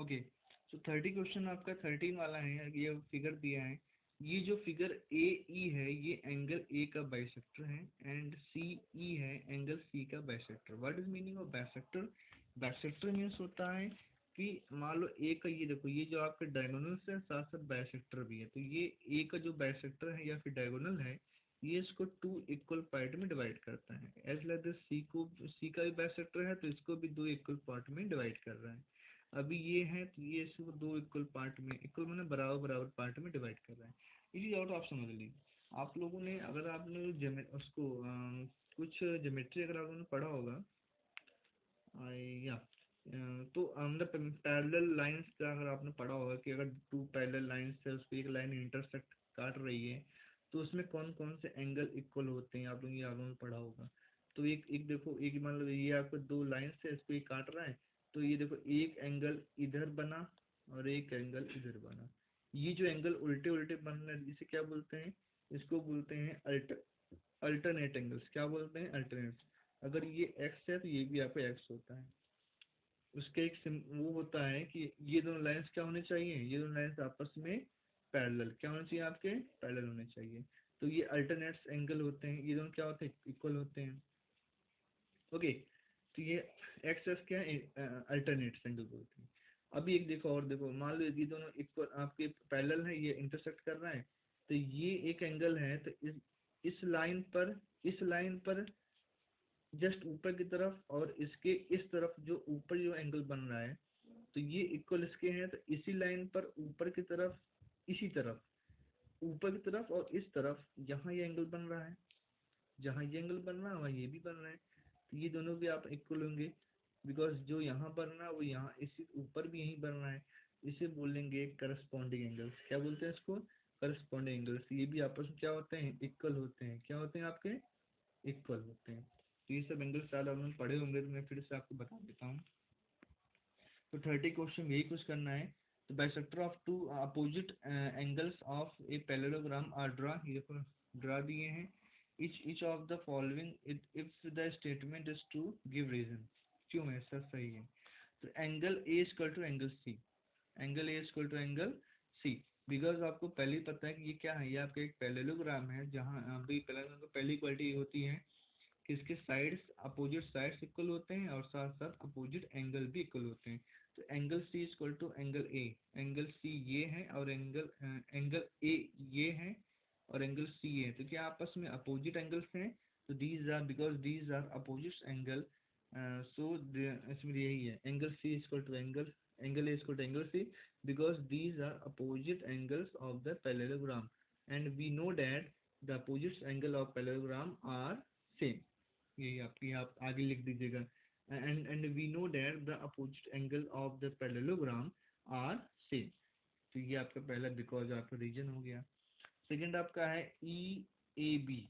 Okay, तो 30 question आपका 13 वाला है। ये फिगर दिया है, ये जो फिगर ए ई है ये एंगल ए का बाइसेक्टर है, एंड सी ई है एंगल सी का bisector. What is meaning of bisector? Bisector means होता है कि मान लो ए का, ये देखो ये जो आपका डायगोनल है साथ साथ बाइसेक्टर भी है, तो ये ए का जो बाइसेक्टर है या फिर डायगोनल है, ये इसको टू इक्वल पार्ट में डिवाइड करता है। एज लाइक दिस सी को, सी का भी बाइसेक्टर है तो इसको भी दो इक्वल पार्ट में डिवाइड कर रहा है। अभी ये है तो ये इसको दो इक्वल पार्ट में, इक्वल मैंने बराबर बराबर पार्ट में डिवाइड कर रहा है। ये चीज और आप समझ लीजिए। आप लोगों ने, अगर आपने उसको कुछ ज्योमेट्री अगर आपने पढ़ा होगा, या तो मतलब पैरेलल लाइंस का अगर आपने पढ़ा होगा कि अगर टू पैरेलल लाइंस है उस पर एक लाइन इंटरसेक्ट काट रही है तो उसमें कौन कौन से एंगल इक्वल होते हैं, आप लोगों ने आगे में पढ़ा होगा। तो एक एक देखो, एक मान लो ये आपको दो लाइन से इस पे काट रहा है, तो ये देखो एक एंगल इधर बना और एक एंगल इधर बना। ये जो एंगल उल्टे उल्टे बन रहे हैं इसे क्या बोलते हैं? इसको बोलते हैं अल्टरनेट एंगल्स। क्या बोलते हैं? अल्टरनेट। अगर ये एक्स है तो ये भी आपका एक्स होता है। उसके एक वो होता है कि ये दोनों लाइंस क्या होने चाहिए, ये दोनों लाइंस आपस में पैरेलल क्या होने चाहिए, आपके पैरेलल होने चाहिए। तो ये अल्टरनेट एंगल होते हैं, ये दोनों क्या होते हैं, इक्वल होते हैं। ओके, तो ये एक्स एक्स क्या है, अल्टरनेट एंगल बोलते हैं। अभी एक देखो और देखो, मान लो ये दोनों इक्वल आपके पैरेलल है, ये इंटरसेक्ट कर रहा है, तो ये एक एंगल है, तो इस लाइन पर, इस लाइन पर जस्ट ऊपर की तरफ और इसके इस तरफ जो ऊपर जो एंगल बन रहा है, तो ये इक्वल इसके हैं, तो इसी लाइन पर ऊपर की तरफ, इसी तरफ ऊपर की तरफ और इस तरफ यहाँ ये एंगल बन रहा है, जहाँ ये एंगल बन रहा है वहाँ ये भी बन रहा है, तो ये दोनों भी आप इक्वल होंगे। बिकॉज जो यहाँ बन रहा है वो यहाँ इसी ऊपर भी यहीं बन रहा है। इसे बोलेंगे करस्पॉन्डिंग एंगल्स। क्या बोलते हैं इसको? Corresponding angles. ये भी आपस में क्या होते हैं, इक्वल होते हैं। क्या होते हैं आपके? इक्वल होते हैं। तो ये सब एंगल्स शायद आपने पढ़े होंगे, तो मैं फिर से आपको बता देता हूँ। तो 30 क्वेश्चन यही कुछ करना है। तो bisector of two opposite angles of a parallelogram are draw, ये देखो ड्रा दिए हैं। each of the following if the statement is true give reason। क्यों ऐसा सही है? तो angle A equal to angle C, angle A equal to angle C, because आपको पहले ही पता है कि ये क्या है, ये आपका एक पैरेललोग्राम है, जहाँ अभी पहली क्वालिटी होती है कि इसके साइड्स, अपोजिट साइड्स इक्वल होते हैं और साथ साथ अपोजिट एंगल भी इक्वल होते हैं। तो angle C equal to angle A, angle C ये है और एंगल ए ये है और एंगल सी ये है, तो क्या आपस में अपोजिट एंगल्स हैं। तो these are, because these are opposite angle, so इसमें यही है, angle C equal to angle A equal to angle C, because these are opposite angles of the parallelogram and we know that the opposite angle of parallelogram are same। यही आपकी, आप आगे लिख दीजिएगा। And we know that the opposite angle of the parallelogram are same. तो ये आपका पहला बिकॉज आपका रीजन हो गया। सेकंड आपका है ई ए बी।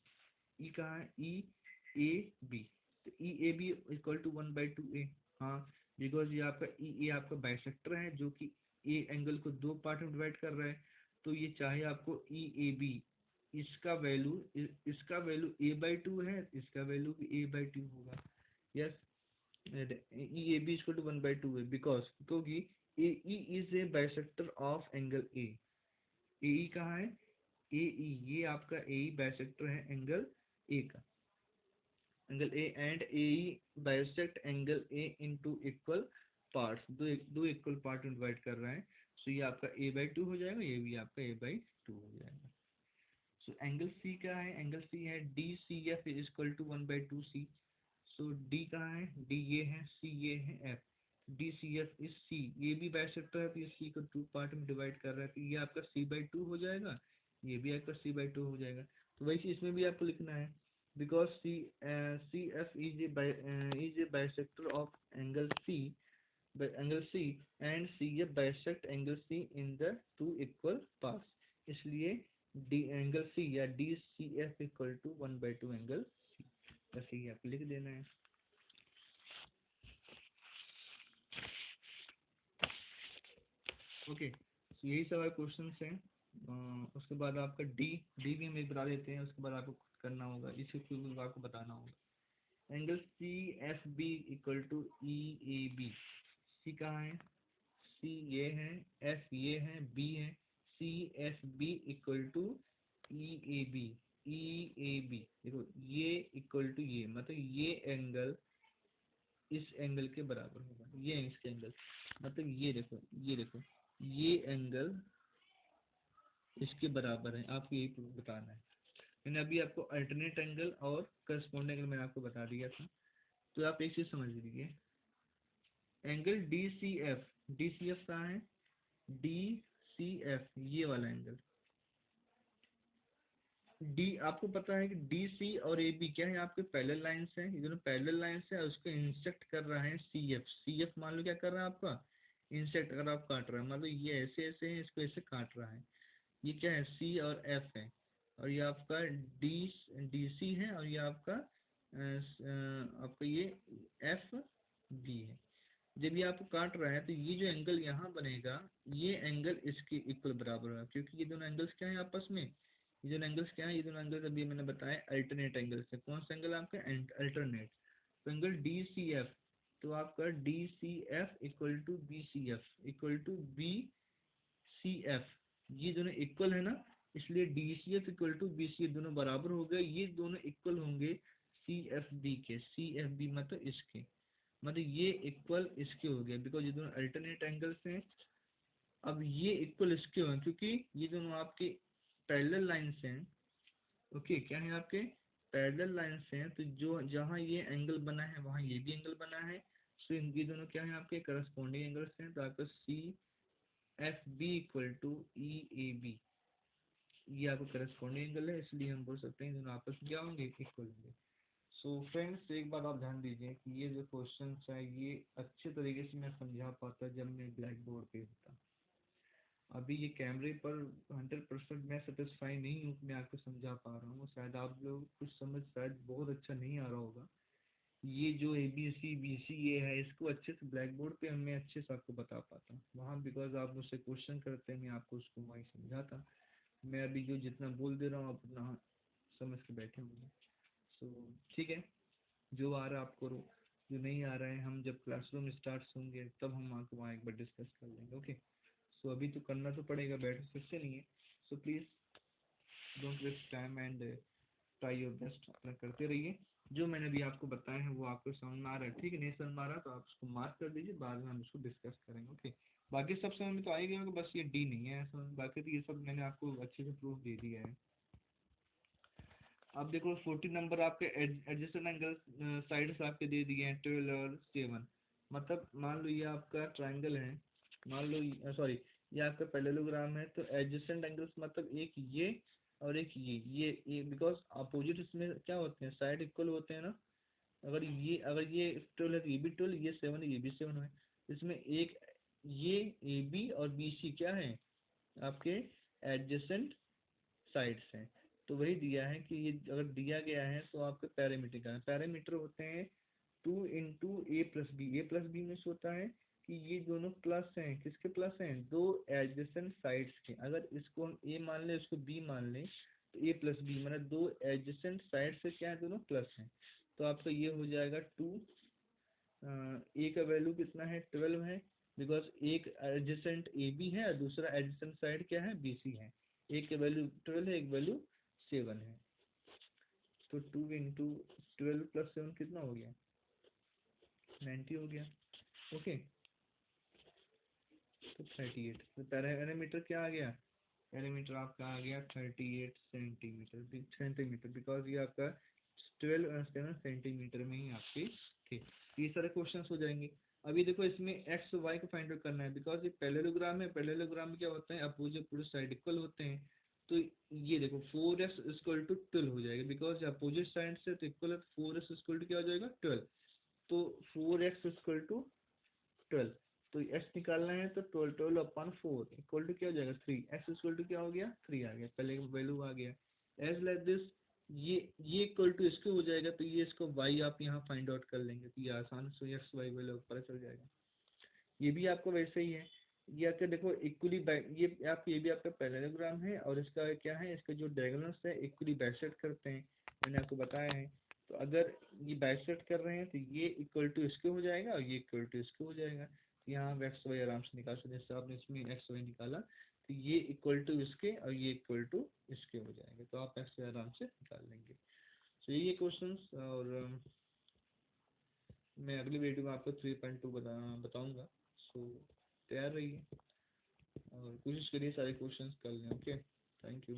ई कहाँ है? E A B. तो E A B equal to 1/2a। हाँ, बिकॉज ये आपका ई ए आपका बाइसेक्टर है जो कि ए एंगल को दो पार्ट में डिवाइड कर रहा है। तो ये चाहे आपको ई ए बी, इसका वैल्यू a/2 है, इसका वैल्यू भी a/2 होगा। Yes, E A B equal to 1/2 है, बिकॉज क्योंकि A E is a bisector of angle A. A E कहाँ है? ए ई, ये आपका ए ई बाइसेक्टर है एंगल ए का, angle A, and A E bisect angle A into equal parts, दो equal part में डिवाइड कर रहा है। सो ये आपका a/2 हो जाएगा, ये भी आपका a/2 हो जाएगा। सो एंगल सी क्या है? एंगल सी है D C F is equal to 1/2c। So D कहाँ है? डी ये है, सी ये है, F. D C F is C, ये भी बाइसेक्टर है तो ये सी को टू पार्ट में डिवाइड कर रहा है, तो ये आपका c/2 हो जाएगा, ये भी आपका c/2 हो जाएगा। तो वैसे इसमें भी आपको लिखना है, because C F is a bisector of angle C and C F bisect angle C in the two equal parts. इसलिए डी एंगल सी या D C F equal to 1/2 angle C, बस ये आपको लिख देना है। ओके, तो यही सब क्वेश्चन हैं। उसके बाद आपका डी डी भी हम एक बता देते हैं, उसके बाद आपको खुद करना होगा, इसी को आपको बताना होगा। Angle C F B equal to E A B. C कहाँ है? सी ये है, एफ ये है, बी है, C F B equal to E A B, E A B देखो ये इक्वल टू ये, मतलब ये एंगल इस एंगल के बराबर होगा, ये इसके एंगल, मतलब ये देखो ये देखो ये एंगल इसके बराबर है, आपको यही बताना है। मैंने अभी आपको अल्टरनेट एंगल और करस्पॉन्डिंग एंगल मैंने आपको बता दिया था। तो आप एक चीज समझ लीजिए, angle D C F, D C F कहाँ है, डी सी एफ ये वाला एंगल, डी आपको पता है कि डी सी और ए बी क्या है, आपके पैरेलल लाइंस हैं, ये दोनों पैरेलल लाइंस है, उसको इंसेक्ट कर रहा है सी एफ, सी एफ मान लो क्या कर रहा है आपका, इंसेक्ट अगर आप काट रहा है, मान लो ये ऐसे ऐसे है, इसको ऐसे काट रहा है, ये क्या है सी और एफ है, और ये आपका डी डी सी है, और ये आपका आपका ये एफ बी है। जब ये आपको काट रहा है तो ये जो एंगल यहाँ बनेगा, ये एंगल इसके इक्वल बराबर होगा, क्योंकि ये दोनों एंगल्स क्या है आपस में, ये दोनों एंगल्स क्या है, ये दोनों एंगल्स अभी मैंने बताया अल्टरनेट एंगल्स है। कौन सा एंगल आपका अल्टरनेट, तो एंगल डी सी एफ, तो आपका D C F equal to B C F equal to B C F, ये दोनों इक्वल है ना, इसलिए D C F equal to B C F दोनों बराबर हो गए, ये दोनों इक्वल होंगे सी एफ बी के, सी एफ बी मतलब इसके, मतलब ये इक्वल इसके हो गए, बिकॉज ये दोनों अल्टरनेट एंगल्स हैं। अब ये इक्वल इसके होंगे क्योंकि ये दोनों आपके पैरेलल लाइंस हैं, ओके क्या है आपके पैरेलल लाइंस हैं, तो जो जहाँ ये एंगल बना है वहाँ ये भी एंगल बना है, सो ये दोनों क्या है आपके करस्पॉन्डिंग एंगल्स हैं, तो आपका C F B equal to E A B, ये आपका करस्पॉन्डिंग एंगल है, इसलिए हम बोल सकते हैं दोनों आपस में क्या होंगे, इक्वल होंगे। सो फ्रेंड्स एक बात आप ध्यान दीजिए कि ये जो क्वेश्चन है ये अच्छे तरीके से मैं समझा पाता जब मैं ब्लैक बोर्ड पे होता, अभी ये कैमरे पर 100% मैं सेटिस्फाई नहीं हूँ, मैं आपको समझा पा रहा हूँ, शायद आप लोग कुछ समझ शायद बहुत अच्छा नहीं आ रहा होगा, ये जो ए बी सी बी सी ये है इसको अच्छे से ब्लैक बोर्ड पे मैं अच्छे से आपको बता पाता हूँ, वहाँ बिकॉज आप मुझसे क्वेश्चन करते हैं मैं आपको उसको वहीं समझाता, मैं अभी जो जितना बोल दे रहा हूँ आप उतना समझ के बैठे होंगे। सो ठीक है, जो आ रहा है आप करो, जो नहीं आ रहा है हम जब क्लासरूम स्टार्ट होंगे तब हम आपको वहाँ एक बार डिस्कस कर लेंगे, ओके। सो अभी तो करना तो पड़ेगा, बैठ सकते नहीं है, so please don't waste time and try your best, अपना करते रहिए, जो मैंने अभी आपको बताया है वो आपको समझ में आ रहा है, ठीक है, नहीं समझ में आ रहा तो आप उसको मार्क कर दीजिए, बाद में हम उसको डिस्कस करेंगे, ओके। बाकी सब समझ में तो आ ही गया होगा, बस ये डी नहीं है समझ, बाकी तो ये सब मैंने आपको अच्छे से प्रूफ दे दिया है। अब देखो 14 नंबर आपके एडजस्टेड एंगल साइड्स आपके दे दिए हैं 12 और 7, मतलब मान लो ये आपका ट्रायंगल है, मान लो सॉरी ये आपका पैरेललोग्राम है, तो एडजेसेंट एंगल्स मतलब एक ये और एक ये बिकॉज अपोजिट इसमें क्या होते हैं, साइड इक्वल होते हैं ना, अगर ये 12 है तो ये भी 12, ये 7 है ये भी 7 है, इसमें एक ये ए बी और बी सी क्या है आपके एडजेसेंट साइड्स हैं, तो वही दिया है कि ये अगर दिया गया है तो आपके पैरामीटर का पैरामीटर होते हैं 2 × A+B, A+B में से होता है कि ये दोनों प्लस हैं, किसके प्लस हैं, दो एडजेसेंट साइड्स के, अगर इसको हम ए मान लें इसको बी मान लें तो A+B मतलब दो एडजेसेंट साइड से क्या है दोनों प्लस हैं, तो आपका ये हो जाएगा 2, ए का वैल्यू कितना है 12 है, बिकॉज एक एडजेसेंट ए बी है और दूसरा एडजेसेंट साइड क्या है बी सी है, एक का वैल्यू 12 है एक वैल्यू 7 है, तो 2 × 12 + 7 कितना हो गया 90 हो गया, ओके। तो 38, तो पैरामीटर क्या आ गया, पैरामीटर आपका आ गया 38 सेंटीमीटर बिकॉज ये आपका 12 और 7 सेंटीमीटर में ही आपके थे, ये सारे क्वेश्चन हो जाएंगे। अभी देखो इसमें एक्स वाई को फाइंड आउट करना है, बिकॉज ये पैरेललोग्राम है, पैरेललोग्राम में क्या होता है अपोजिट पूरे साइड इक्वल होते हैं, तो ये देखो 4x इक्वल टू 12 हो जाएगा, बिकॉज अपोजिट साइड से तो इक्वल है, 4x इक्वल टू क्या हो जाएगा 12, तो 4x इक्वल टू 12, तो x निकालना है तो 12/4 इक्वल टू क्या हो जाएगा 3, x इक्वल टू क्या हो गया 3 आ गया, पहले वैल्यू आ गया, एज लाइक दिस ये इक्वल टू इसके हो जाएगा, तो ये इसको y आप यहाँ फाइंड आउट कर लेंगे, तो ये आसान से x y वैल्यू पता चल जाएगा, ये भी आपको वैसे ही है, ये आपके देखो इक्वली ये भी आपका पैरेललोग्राम है, और इसका क्या है इसका जो डायगोनल्स है इक्वली बाइसेक्ट करते हैं, मैंने आपको बताया है, तो अगर ये बाइसेक्ट कर रहे हैं तो ये इक्वल टू इसके हो जाएगा और ये इक्वल टू इसके हो जाएगा, यहाँ आप एक्स वाई आराम से निकाल सकते हैं। जैसे आपने इसमें एक्स वाई निकाला तो ये इक्वल टू इसके और ये इक्वल टू इसके हो जाएंगे, तो आप एक्स वाई आराम से निकाल लेंगे। तो ये क्वेश्चंस, और मैं अगली वीडियो में आपको 3.2 बताऊंगा। सो तैयार रहिए और कोशिश करिए सारे क्वेश्चंस कर लें। Okay, thank you.